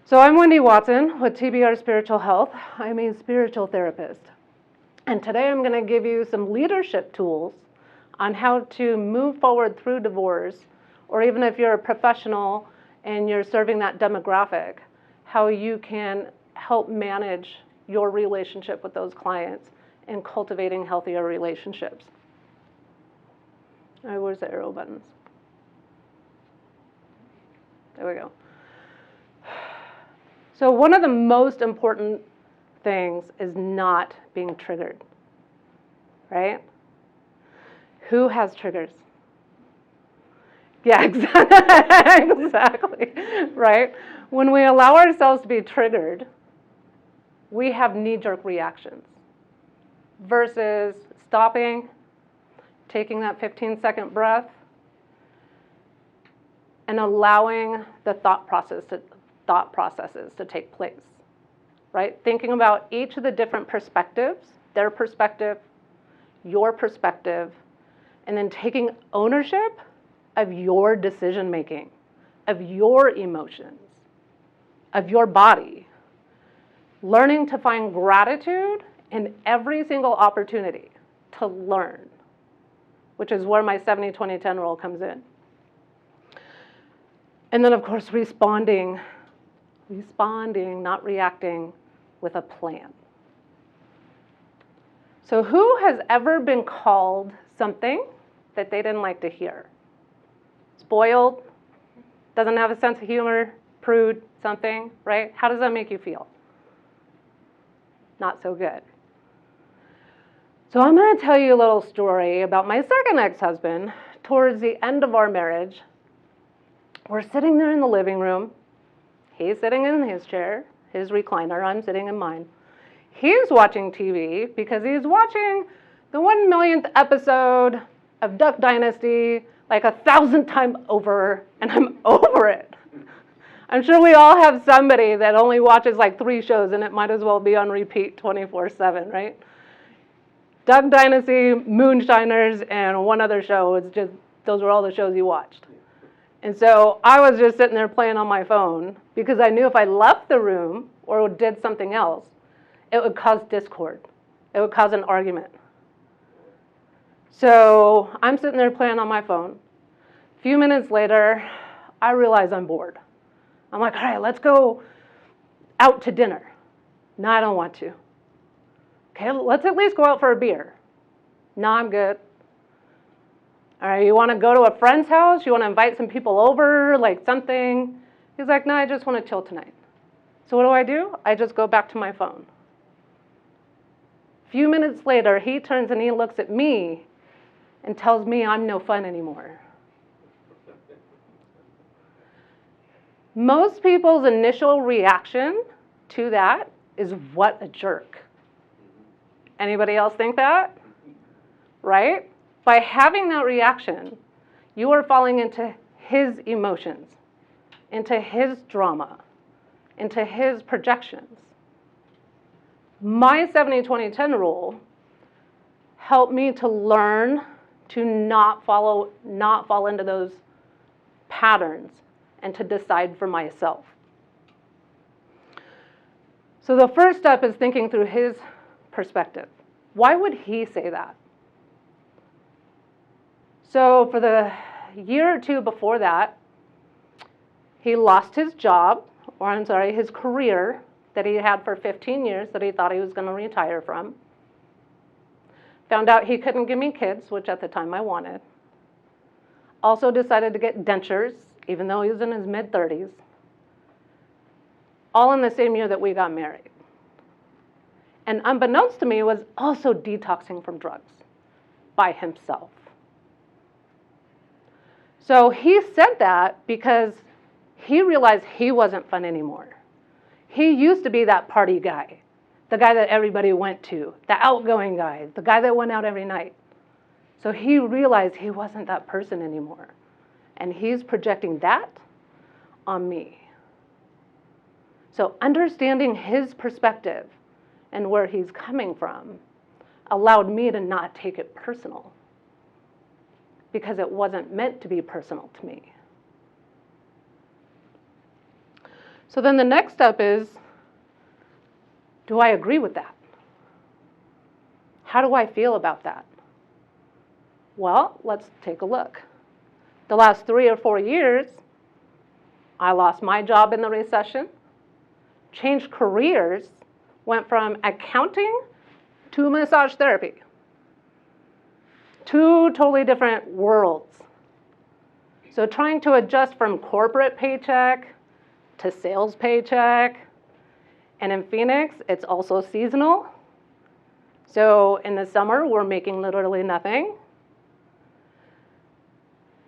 So I'm Wendy Watson with TBR Spiritual Health. I'm a spiritual therapist. And today I'm going to give you some leadership tools on how to move forward through divorce, or even if you're a professional and you're serving that demographic, how you can help manage your relationship with those clients and cultivating healthier relationships. All right, where's the arrow buttons? There we go. So one of the most important things is not being triggered, right? Who has triggers? Yeah, exactly, right? When we allow ourselves to be triggered, we have knee-jerk reactions versus stopping, taking that 15-second breath, and allowing the thought processes to take place, right? Thinking about each of the different perspectives, their perspective, your perspective, and then taking ownership of your decision making, of your emotions, of your body. Learning to find gratitude in every single opportunity to learn, which is where my 70-20-10 rule comes in. And then, of course, responding, not reacting, with a plan. So who has ever been called something that they didn't like to hear? Spoiled, doesn't have a sense of humor, prude, something, right? How does that make you feel? Not so good. So I'm going to tell you a little story about my second ex-husband. Towards the end of our marriage, we're sitting there in the living room. He's sitting in his chair, his recliner. I'm sitting in mine. He's watching TV because he's watching the 1,000,000th episode of Duck Dynasty like 1,000 times over, and I'm over it. I'm sure we all have somebody that only watches like 3 shows, and it might as well be on repeat 24/7, right? Duck Dynasty, Moonshiners, and one other show. It's just, those were all the shows you watched. And so I was just sitting there playing on my phone because I knew if I left the room or did something else, it would cause discord. It would cause an argument. So I'm sitting there playing on my phone. A few minutes later, I realize I'm bored. I'm like, all right, let's go out to dinner. No, I don't want to. Okay, let's at least go out for a beer. No, I'm good. All right, you want to go to a friend's house? You want to invite some people over, like something? He's like, no, I just want to chill tonight. So what do? I just go back to my phone. A few minutes later, he turns and he looks at me and tells me I'm no fun anymore. Most people's initial reaction to that is, what a jerk. Anybody else think that? Right? By having that reaction, you are falling into his emotions, into his drama, into his projections. My 70-20-10 rule helped me to learn to not fall into those patterns and to decide for myself. So the first step is thinking through his perspective. Why would he say that? So for the year or two before that, he lost his job, his career that he had for 15 years that he thought he was going to retire from. Found out he couldn't give me kids, which at the time I wanted. Also decided to get dentures, even though he was in his mid-30s. All in the same year that we got married. And unbeknownst to me, was also detoxing from drugs by himself. So he said that because he realized he wasn't fun anymore. He used to be that party guy, the guy that everybody went to, the outgoing guy, the guy that went out every night. So he realized he wasn't that person anymore. And he's projecting that on me. So understanding his perspective and where he's coming from allowed me to not take it personal, because it wasn't meant to be personal to me. So then the next step is, do I agree with that? How do I feel about that? Well, let's take a look. The last 3 or 4 years, I lost my job in the recession, changed careers, went from accounting to massage therapy. 2 totally different worlds. So trying to adjust from corporate paycheck to sales paycheck. And in Phoenix, it's also seasonal. So in the summer, we're making literally nothing.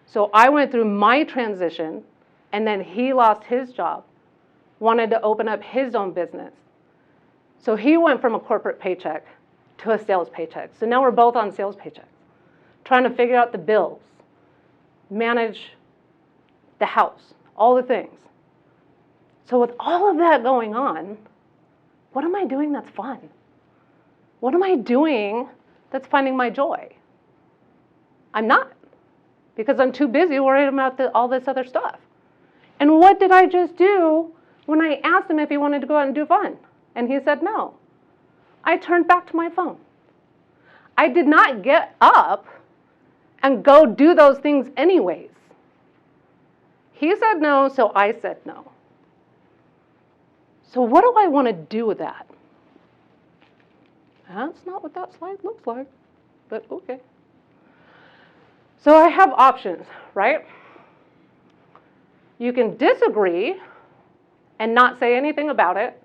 So I went through my transition, and then he lost his job, wanted to open up his own business. So he went from a corporate paycheck to a sales paycheck. So now we're both on sales paychecks, trying to figure out the bills, manage the house, all the things. So with all of that going on, what am I doing that's fun? What am I doing that's finding my joy? I'm not, because I'm too busy worrying about all this other stuff. And what did I just do when I asked him if he wanted to go out and do fun? And he said no. I turned back to my phone. I did not get up and go do those things anyways. He said no, so I said no. So what do I want to do with that? That's not what that slide looks like, but okay. So I have options, right? You can disagree and not say anything about it.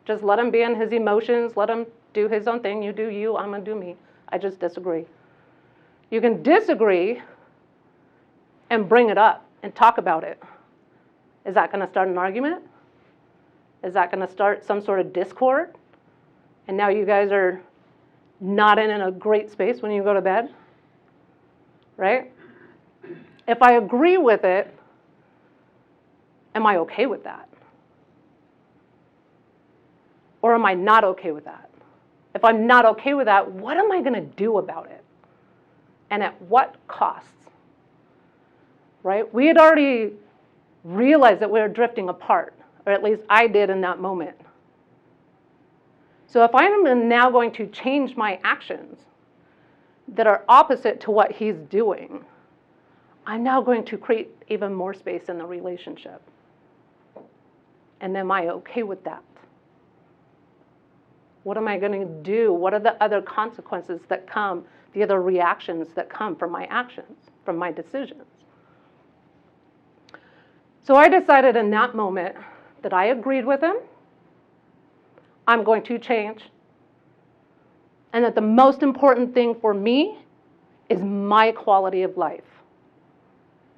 Just let him be in his emotions, let him do his own thing. You do you, I'm gonna do me. I just disagree. You can disagree and bring it up and talk about it. Is that gonna start an argument? Is that gonna start some sort of discord? And now you guys are not in a great space when you go to bed, right? If I agree with it, am I okay with that? Or am I not okay with that? If I'm not okay with that, what am I gonna do about it? And at what costs, right? We had already realized that we were drifting apart, or at least I did in that moment. So if I'm now going to change my actions that are opposite to what he's doing, I'm now going to create even more space in the relationship. And am I okay with that? What am I going to do? What are the other consequences that come, the other reactions that come from my actions, from my decisions? So I decided in that moment that I agreed with him. I'm going to change. And that the most important thing for me is my quality of life,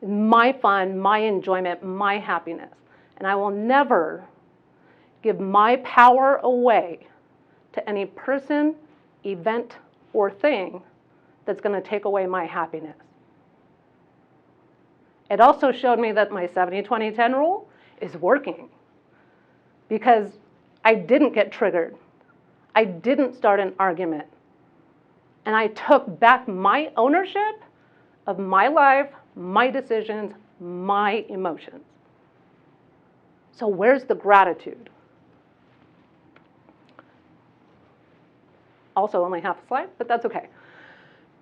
my fun, my enjoyment, my happiness. And I will never give my power away to any person, event, or thing that's going to take away my happiness. It also showed me that my 70-20-10 rule is working, because I didn't get triggered. I didn't start an argument. And I took back my ownership of my life, my decisions, my emotions. So where's the gratitude? Also only half a slide, but that's okay.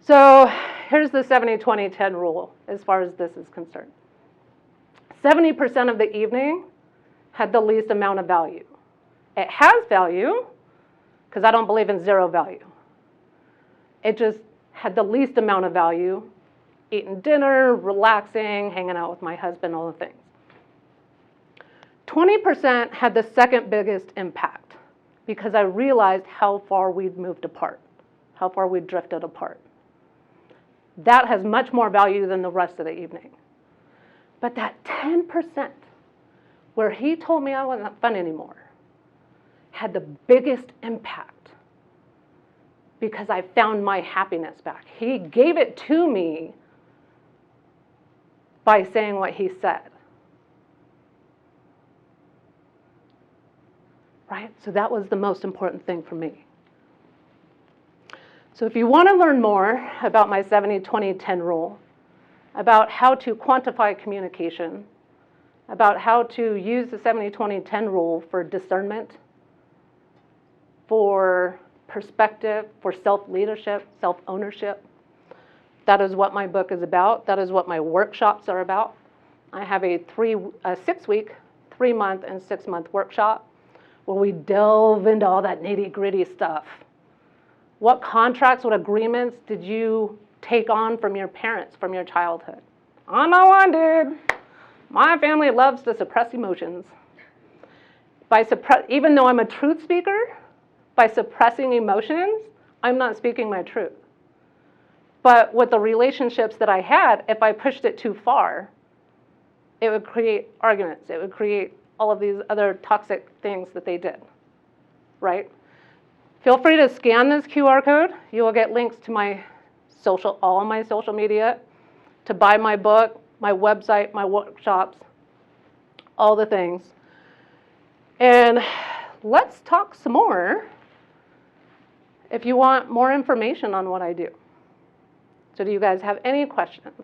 So here's the 70-20-10 rule as far as this is concerned. 70% of the evening had the least amount of value. It has value, because I don't believe in zero value. It just had the least amount of value, eating dinner, relaxing, hanging out with my husband, all the things. 20% had the second biggest impact, because I realized how far we'd moved apart, how far we'd drifted apart. That has much more value than the rest of the evening. But that 10%, where he told me I wasn't fun anymore, had the biggest impact, because I found my happiness back. He gave it to me by saying what he said. Right? So that was the most important thing for me. So if you want to learn more about my 70-20-10 rule, about how to quantify communication, about how to use the 70-20-10 rule for discernment, for perspective, for self-leadership, self-ownership. That is what my book is about. That is what my workshops are about. I have a 6-week, 3-month, and 6-month workshop where we delve into all that nitty-gritty stuff. What contracts, what agreements did you take on from your parents, from your childhood? I know I did. My family loves to suppress emotions. Even though I'm a truth speaker, by suppressing emotions, I'm not speaking my truth. But with the relationships that I had, if I pushed it too far, it would create arguments. It would create all of these other toxic things that they did, right? Feel free to scan this QR code. You will get links to all my social media, to buy my book, my website, my workshops, all the things. And let's talk some more if you want more information on what I do. So do you guys have any questions?